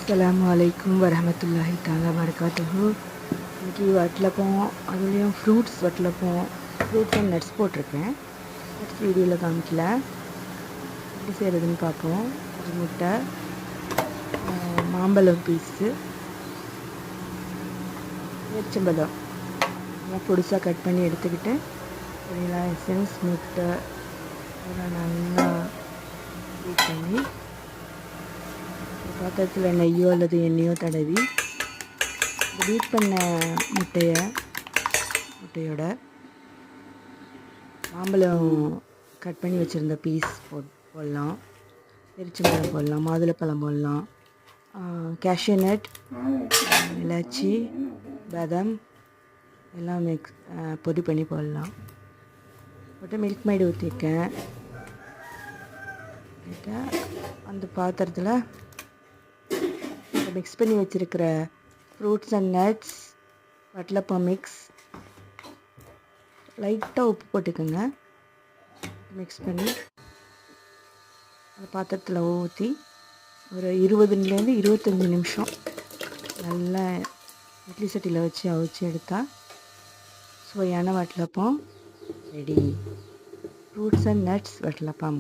அஸ்ஸலாமு வரஹமத்துல்லாஹி தஆலா வபரகாத்துஹு. இன்றைக்கி வட்டலப்பம், அதுலேயும் வட்டலப்பம் ஃப்ரூட்ஸ் அண்ட் நட்ஸ் போட்டிருக்கேன். நட்ஸ் வீடியோவில் காமிக்கல. எப்படி செய்கிறதுன்னு பார்ப்போம். ஒரு முட்டை, மாம்பழம் பீஸு, எரிச்சம்பழம் எல்லாம் பொடிசாக கட் பண்ணி எடுத்துக்கிட்டு வெனிலா எசன்ஸ், முட்டை இதெல்லாம் நல்லா ஹீட் பண்ணி பாத்திரத்தில் நெய்யோ அல்லது எண்ணெயோ தடவி பீட் பண்ண முட்டையோட மாம்பழம் கட் பண்ணி வச்சுருந்த பீஸ் போடலாம், எரிச்சம்பழம் போடலாம், மாதுளப்பழம் போடலாம், கேஷ்யூ நட், இலாச்சி, பாதாம் எல்லாம் பொடி பண்ணி போடலாம். போட்டு மில்க் மைடு ஊற்றிருக்கேன். அந்த பாத்திரத்தில் மிக்ஸ் பண்ணி வச்சுருக்கிற fruits and nuts, watalappam mix, லைட்டாக உப்பு போட்டுக்கோங்க. மிக்ஸ் பண்ணி அந்த பாத்திரத்தில் ஊற்றி ஒரு 20லேருந்து 25 நிமிஷம் நல்லா இட்லி சட்டியில் வச்சு அவிச்சு எடுத்தால் சுவையான watalappam ready. Fruits and nuts watalappam.